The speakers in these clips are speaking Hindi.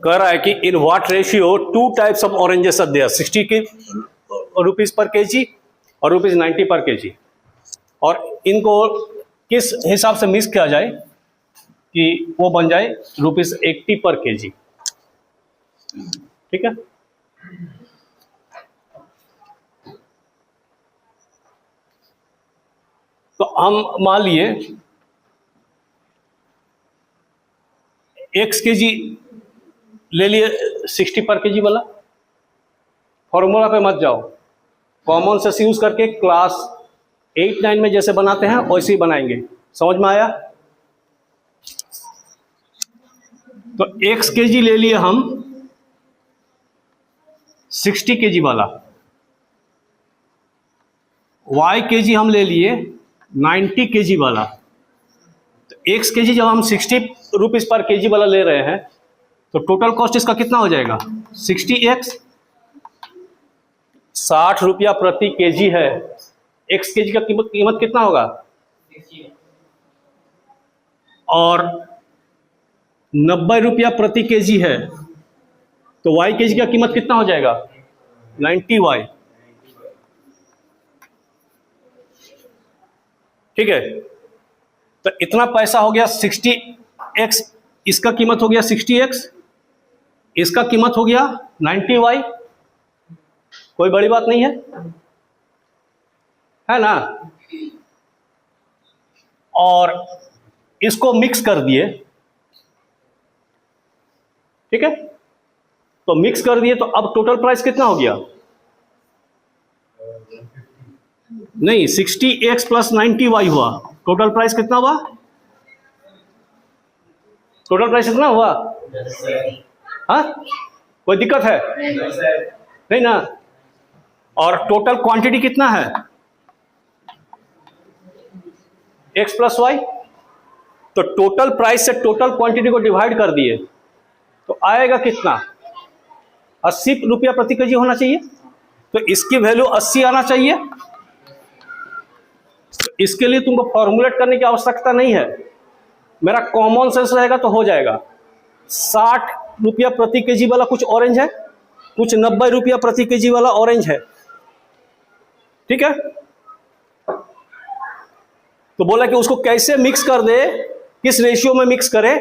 कह रहा है कि in what ratio 2 types of oranges are there, 60 rupees per KG और ₹90 पर केजी, और इनको किस हिसाब से मिक्स किया जाए कि वो बन जाए ₹80 पर केजी। ठीक है, तो हम मान लिए x केजी ले लिए 60 पर केजी वाला। फॉर्मूला पे मत जाओ, कॉमन सेंस यूज करके क्लास 8-9 में जैसे बनाते हैं वैसे ही बनाएंगे। समझ में आया? तो x केजी ले लिए हम 60 केजी वाला, y केजी हम ले लिए 90 केजी वाला। तो x केजी जब हम 60 रुपीज पर केजी वाला ले रहे हैं तो टोटल कॉस्ट इसका कितना हो जाएगा? 60x, 60 रुपया प्रति केजी है। x केजी का कीमत कितना होगा? और 90 रुपया प्रति केजी है, तो y केजी का कीमत कितना हो जाएगा? 90y। ठीक है, तो इतना पैसा हो गया 60x, इसका कीमत हो गया 60x, इसका कीमत हो गया 90y। कोई बड़ी बात नहीं है ना? और इसको मिक्स कर दिए। ठीक है, तो मिक्स कर दिए, तो अब टोटल प्राइस कितना हो गया? नहीं, 60x प्लस 90y हुआ। टोटल प्राइस कितना हुआ? टोटल प्राइस कितना हुआ? हाँ, कोई दिक्कत है? नहीं ना? और टोटल क्वांटिटी कितना है? x plus Y. तो टोटल प्राइस से टोटल क्वांटिटी को डिवाइड कर दिए तो आएगा कितना? 80 रुपया प्रति केजी होना चाहिए। तो इसकी वैल्यू 80 आना चाहिए। तो इसके लिए तुमको फॉर्मुलेट करने की आवश्यकता नहीं है, मेरा कॉमन सेंस रहेगा तो हो जाएगा। 60 रुपया प्रति केजी वाला कुछ ऑरेंज है, कुछ 90 रुपया प्रति केजी वाला ऑरेंज है। ठीक है, तो बोला कि उसको कैसे मिक्स कर दे, किस रेशियो में मिक्स करे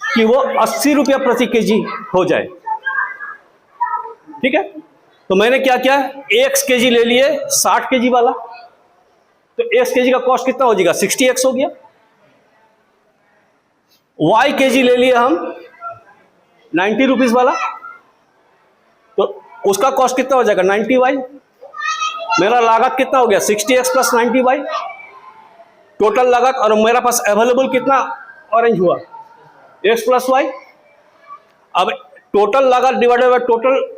कि वो 80 रुपया प्रति केजी हो जाए। ठीक है, तो मैंने क्या किया, x केजी ले लिए 60 केजी वाला, तो x केजी का कॉस्ट कितना हो जाएगा? 60x हो गया। y केजी ले लिए हम 90 रुपीज वाला, तो उसका कॉस्ट कितना हो जाएगा? 90y। मेरा लागत कितना हो गया? 60x प्लस 90y टोटल लागत। और मेरा पास अवेलेबल कितना ऑरेंज हुआ? x plus Y. अब टोटल लागत divided by total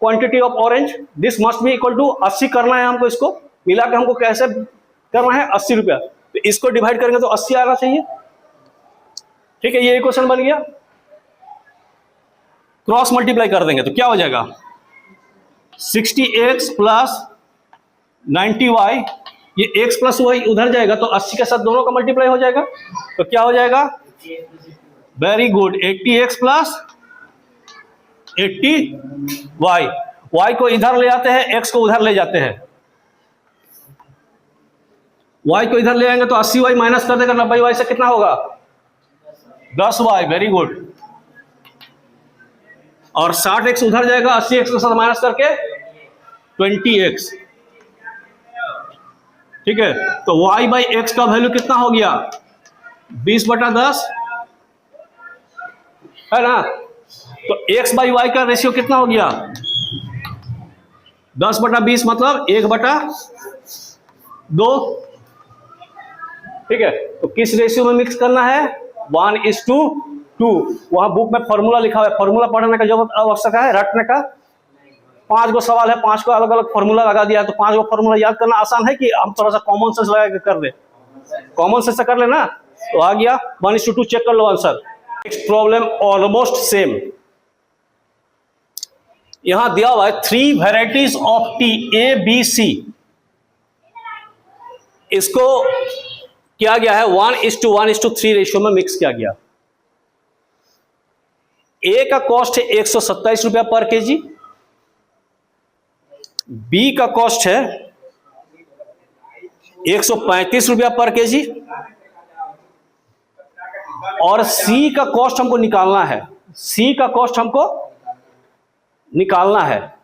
quantity of orange, this must be equal to 80 करना है हमको। इसको मिला के हमको कैसे करना है? 80 रुपया। तो इसको डिवाइड करेंगे तो 80 आना चाहिए। ठीक है, ये इक्वेशन बन गया। क्रॉस मल्टीप्लाई कर देंगे तो क्या हो जाएगा? 60x प्लस 90y, ये x प्लस वाई उधर जाएगा तो 80 के साथ दोनों का मल्टीप्लाई हो जाएगा। तो क्या हो जाएगा? Very good, 80x plus 80y। y को इधर ले आते हैं, x को उधर ले जाते हैं। y को इधर ले आएंगे तो 80y माइनस कर देगा 90y से, कितना होगा? 10y। Very good. और 60x उधर जाएगा, 80x के साथ माइनस करके 20x। ठीक है, तो y बाई एक्स का वैल्यू कितना हो गया? 20/10 है ना? तो x बाई वाई का रेशियो कितना हो गया? 10/20 मतलब 1/2। ठीक है, तो किस रेशियो में मिक्स करना है? 1:2। वहां बुक में फॉर्मूला लिखा हुआ है, फॉर्मूला पढ़ने का जरूरत आवश्यक है, रटने का। 5 गो सवाल है, 5 को अलग अलग फॉर्मूला लगा दिया, तो 5 गो फॉर्मूला याद करना आसान है कि हम थोड़ा सा कॉमन सेंस लगा के कर दे? कॉमन सेंस से कर लेना तो आ गया। 1:2 चेक कर लो answer. Next problem almost same. यहां दिया हुआ है 3 varieties of tea, A B C. इसको किया गया है 1:1:3 रेशियो में मिक्स किया गया। ए का कॉस्ट है 127 रुपया पर केजी, बी का कॉस्ट है 135 रुपया पर केजी, और सी का कॉस्ट हमको निकालना है, सी का कॉस्ट हमको निकालना है,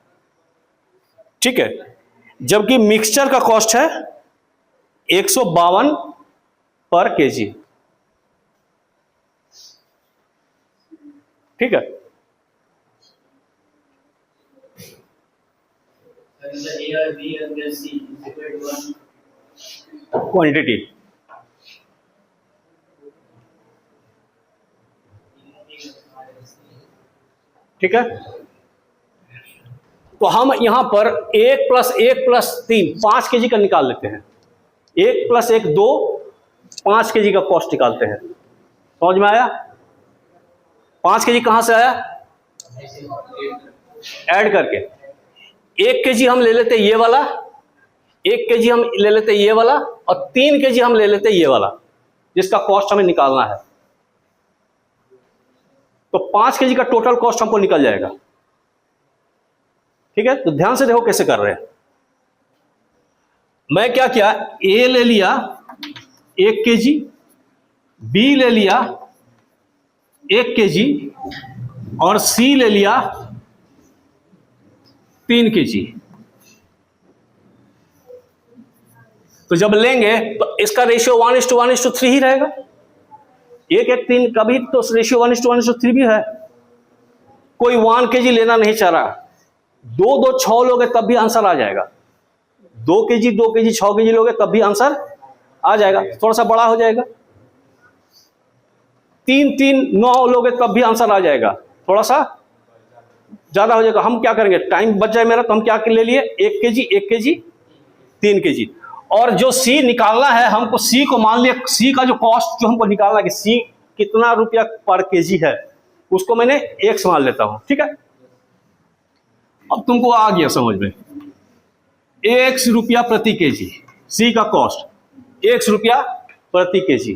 ठीक है। जबकि मिक्सचर का कॉस्ट है 152 पर केजी, ठीक है। क्वांटिटी, ठीक है। तो हम यहां पर 1 + 1 + 3 5 केजी का निकाल लेते हैं। 1 + 1 2, 5 केजी का कॉस्ट निकालते हैं। समझ में आया? 5 केजी कहां से आया? ऐड करके 1 केजी हम ले लेते ये वाला, 1 केजी हम ले लेते ये वाला, और 3 केजी हम ले लेते ये वाला, जिसका कॉस्ट हमें निकालना है। तो 5 केजी का टोटल कॉस्ट हमको निकल जाएगा, ठीक है। तो ध्यान से देखो कैसे कर रहे हैं। मैं क्या किया, ए ले लिया 1 केजी, बी ले लिया 1 केजी, और सी ले लिया 3 केजी। तो जब लेंगे तो इसका रेशियो 1:1:3 ही रहेगा। 1:3 का भी तो रेशियो 1:1:3 भी है। कोई 1 केजी लेना नहीं चाह रहा, 2 6 लोगे तब भी आंसर आ जाएगा। 2 केजी 6 केजी लोगे तब भी आंसर आ जाएगा, थोड़ा सा बड़ा हो जाएगा। 3 9 लोगे तब भी आंसर आ जाएगा, थोड़ा सा ज्यादा हो जाएगा। हम क्या करेंगे, टाइम बच जाए मेरा, तो हम क्या ले लिए 1 केजी 1 केजी 3 केजी। और जो सी निकालना है हमको, सी को मान लिया, सी का जो कॉस्ट जो हमको निकालना है कि सी कितना रुपया पर केजी है, उसको मैंने x मान लेता हूं, ठीक है। अब तुमको आ गया समझ में, x रुपया प्रति केजी, सी का कॉस्ट x रुपया प्रति केजी,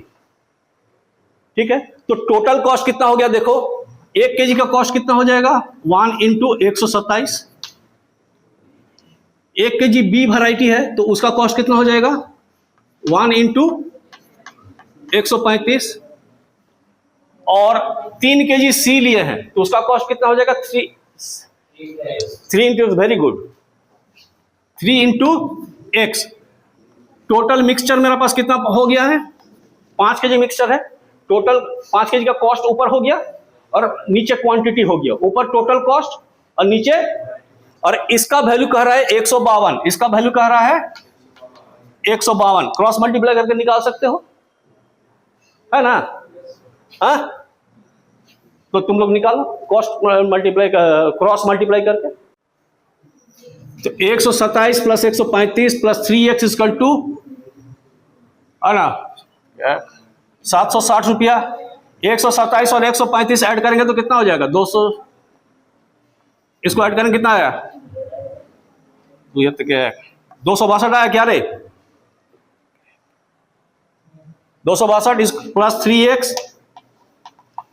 ठीक है। तो टोटल कॉस्ट कितना हो गया देखो, 1 केजी का कॉस्ट कितना हो जाएगा 1 × 127। 1 केजी बी वैरायटी है तो उसका कॉस्ट कितना हो जाएगा 1 × 135, और 3 केजी सी लिए हैं तो उसका कॉस्ट कितना हो जाएगा 3 × very good 3 × x। Total mixture मेरे पास कितना हो गया है, 5 केजी मिक्सचर है। टोटल 5 केजी का कॉस्ट ऊपर हो गया और नीचे क्वांटिटी हो गया, ऊपर टोटल कॉस्ट और नीचे, और इसका वैल्यू कह रहा है 152, इसका वैल्यू कह रहा है 152। क्रॉस मल्टीप्लाई करके निकाल सकते हो, है ना? हाँ, तो तुम लोग निकालो कॉस्ट मल्टीप्लाई, क्रॉस मल्टीप्लाई करके। तो 127 + 135 + 3x = है ना 760 रुपया। 127 और 135 ऐड करेंगे तो कितना हो जाएगा 200। इसको ऐड करेंगे कितना आया 262 आया क्या रे, 262 + 3x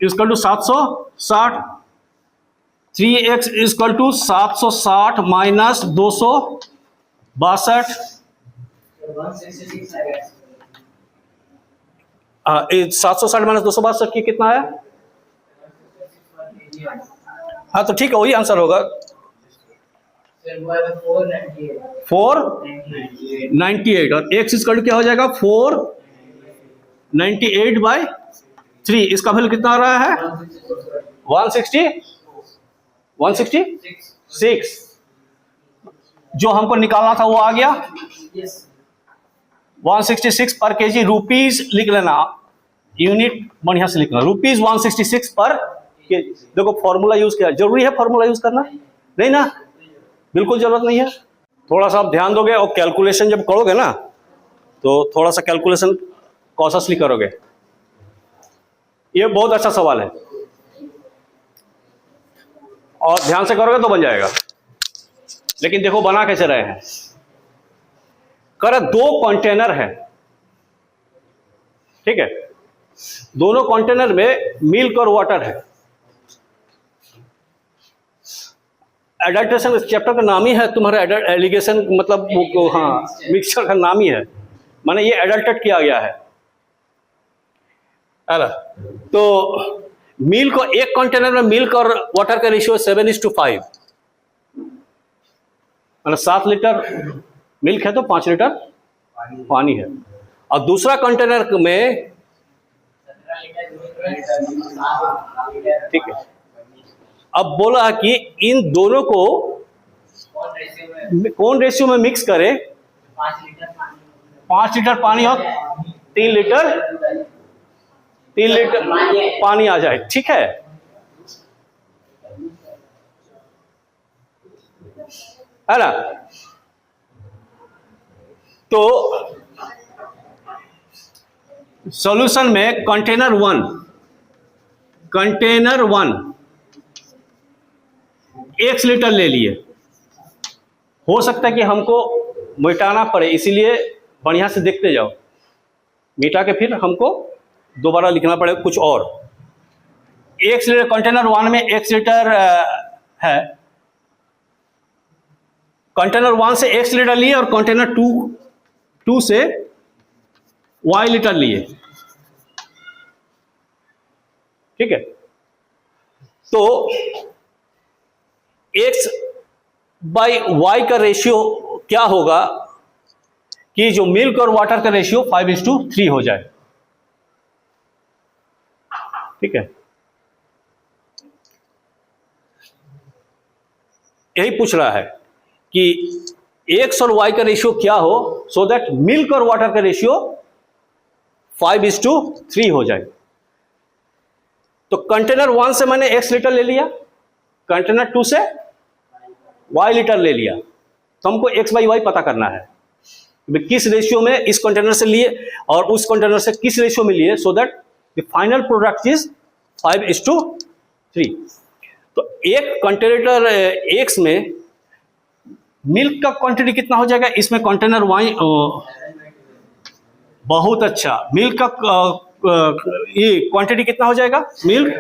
= 760। 3x = 760 - 262। 760 - 262 की कितना आया? हाँ तो ठीक है, वही आंसर होगा 498। और x = क्या हो जाएगा 498/3। इसका वैल्यू कितना आ रहा है 166। जो हमको निकालना था वो आ गया 166 पर केजी। रुपीज लिख लेना, यूनिट बढ़िया से लिखना, रुपीज 166 पर केजी। देखो फॉर्मूला यूज किया, जरूरी है फॉर्मूला यूज करना? नहीं ना, बिल्कुल जरूरत नहीं है। थोड़ा सा आप ध्यान दोगे और कैलकुलेशन जब करोगे ना तो थोड़ा सा कैलकुलेशन कॉन्शियसली करोगे। ये बहुत अच्छा सवाल है और ध्यान से करोगे तो बन जाएगा। लेकिन देखो बना कैसे रहे हैं, कर 2 कंटेनर है, ठीक है। दोनों कंटेनर में मिल्क और वाटर है। एडल्ट्रेशन चैप्टर का नाम ही है तुम्हारा एलिगेशन, मतलब वो हाँ मिक्सचर का नाम ही है, माने ये एडल्टेट किया गया है ना। तो मिल्क को एक कंटेनर में मिल्क और वाटर का रेशियो 7:5, मतलब 7 लीटर मिल्क है तो 5 लीटर पानी है। और दूसरा कंटेनर में, ठीक है, अब बोला कि इन दोनों को कौन रेशियो में मिक्स करे, 5 लीटर पानी और 3 लीटर पानी आ जाए, ठीक है ना। तो सॉल्यूशन में कंटेनर वन x लीटर ले लिए। हो सकता है कि हमको मिटाना पड़े, इसीलिए बढ़िया से देखते जाओ, मिटा के फिर हमको दोबारा लिखना पड़ेगा कुछ और। x लीटर कंटेनर 1 में x लीटर है, कंटेनर 1 से x लीटर लिए और कंटेनर 2 से y लीटर लिए, ठीक है। तो x बाई y का रेशियो क्या होगा कि जो मिल्क और वाटर का रेशियो 5:3 हो जाए, ठीक है। यही पूछ रहा है कि x और y का रेशियो क्या हो सो दैट मिल्क और वाटर का रेशियो 5:3 हो जाए। तो कंटेनर 1 से मैंने x लीटर ले लिया, कंटेनर 2 से y लीटर ले लिया, तो हमको x बाई y पता करना है किस रेशियो में इस कंटेनर से लिए और उस कंटेनर से किस रेशियो में लिए, so that the final product is 5:3। तो एक कंटेनर x में मिल्क का क्वांटिटी कितना हो जाएगा, इसमें कंटेनर y, बहुत अच्छा, मिल्क का ये क्वांटिटी कितना हो जाएगा, मिल्क,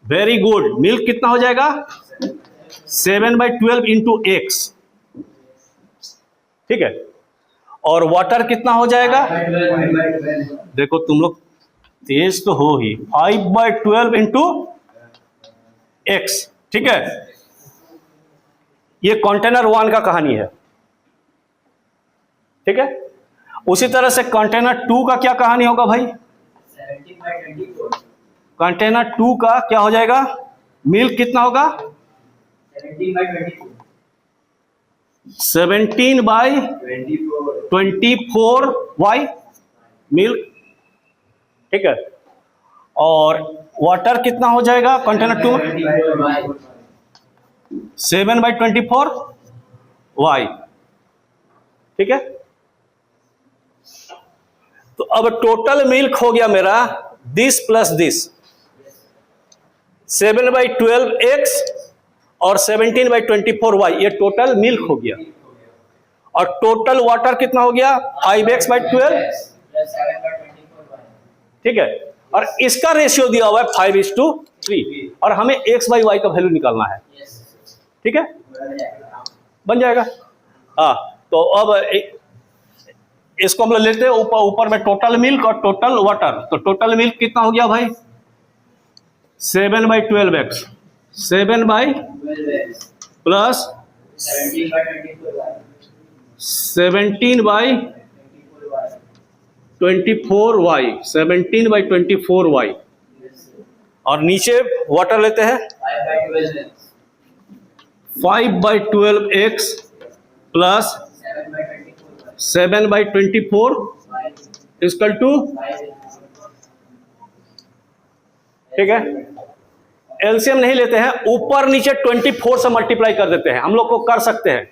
वेरी गुड, मिल्क कितना हो जाएगा 7/12 इंटू x, ठीक है। और वाटर कितना हो जाएगा, देखो तुम लोग तेज तो हो ही, 5/12 इंटू x, ठीक है। ये कंटेनर 1 का कहानी है, ठीक है। उसी तरह से कंटेनर 2 का क्या कहानी होगा भाई, 17/24, कंटेनर 2 का क्या हो जाएगा, मिल्क कितना होगा 17/24, 17/24 y मिल्क, ठीक है। और वाटर कितना हो जाएगा कंटेनर 2 में 7/24 y, ठीक है। तो अब टोटल मिल्क हो गया मेरा दिस प्लस दिस, 7/12 x और 17/24 y, ये टोटल मिल्क हो गया। और टोटल वाटर कितना हो गया 5x/12, ठीक है। और इसका रेशियो दिया हुआ है 5:3 और हमें x बाई वाई का वैल्यू निकालना है, ठीक है, बन जाएगा। हाँ, तो अब इसको हम लोग लेते हैं ऊपर में टोटल मिल्क और टोटल वाटर। तो टोटल मिल्क कितना हो गया भाई 7/12x, 7/12 प्लस 17/24y, 17/24y, और नीचे वाटर लेते हैं 5/12x प्लस 7/24 इक्वल टू, ठीक है। एलसीएम नहीं लेते हैं, ऊपर नीचे 24 से मल्टीप्लाई कर देते हैं। हम लोग को कर सकते हैं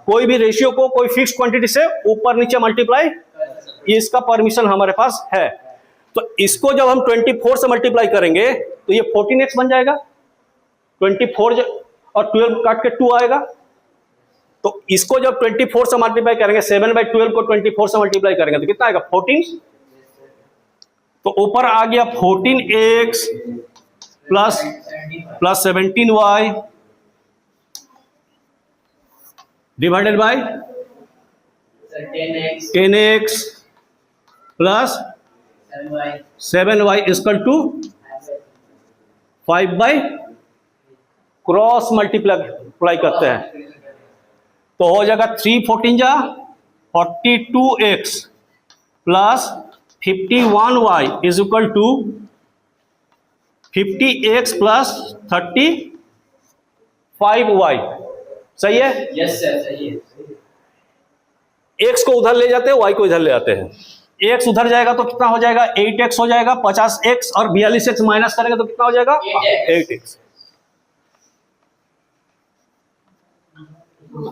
कोई भी रेशियो को कोई फिक्स क्वांटिटी से ऊपर नीचे मल्टीप्लाई, इसका परमिशन हमारे पास है। तो इसको जब हम 24 से मल्टीप्लाई करेंगे तो ये 14x बन जाएगा, 24 और 12 काट के 2 आएगा। तो इसको जब 24 से मल्टीप्लाई करेंगे, 7/12 को 24 से मल्टीप्लाई करेंगे तो कितना आएगा 14। तो ऊपर आ गया 14x plus 17y divided by Sir, 10x, 10x plus 7y, 7y equal to 5 by cross multiply करते हैं तो हो जाएगा 3 14 जा 42x plus 51y is equal to 50x plus 35y। सही है। yes sir, सही है। x को उधर ले जाते हैं, y को इधर ले आते हैं। x उधर जाएगा तो कितना हो जाएगा 8x हो जाएगा, 50x और 42x माइनस करेंगे तो कितना हो जाएगा 8x।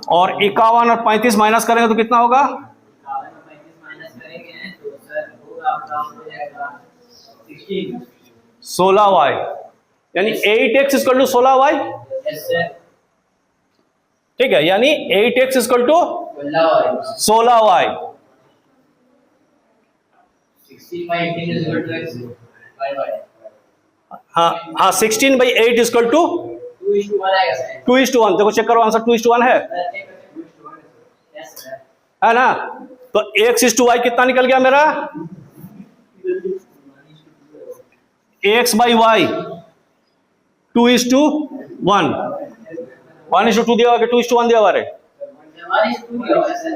और 51 और 35 माइनस करेंगे तो कितना होगा माइनस करेंगे तो सर होगा आपका हो जाएगा 16। 16y यानी 8x equal to 16y। yes sir, ठीक है, यानी 8x equal to 16y, 16y। 16 by 18 is equal to x by y, हाँ हाँ 16 बाई 8 इक्वल टू 2:1 आएगा सर। 2:1। देखो चेक करो, आंसर 2:1 है, yes sir, है ना। तो x/y कितना निकल गया मेरा x बाई वाई 2:1, 1:2 दिया हुआ कि 2:1 दिया हुआ रे। हमारी स्टूडियो है सर,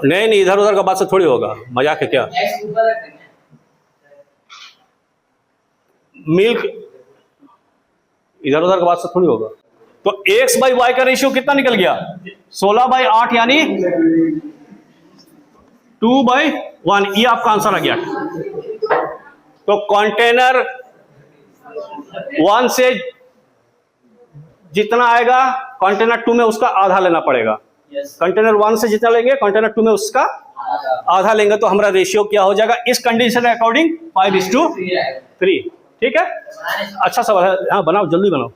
नहीं नहीं, इधर उधर का बात से थोड़ी होगा, मजाक है क्या। x ऊपर रख देंगे। मिल्क इधर उधर का बात से थोड़ी होगा। तो x बाई वाई का रेशियो कितना निकल गया 16/8 यानी 2/1। ये आपका आंसर आ गया। तो कंटेनर 1 से जितना आएगा कंटेनर 2 में उसका आधा लेना पड़ेगा। yes कंटेनर 1 से जितना लेंगे कंटेनर 2 में उसका आधा लेंगे तो हमारा रेशियो क्या हो जाएगा इस कंडीशन के अकॉर्डिंग 5:3। ठीक है, अच्छा सवाल है। हाँ बनाओ, जल्दी बनाओ।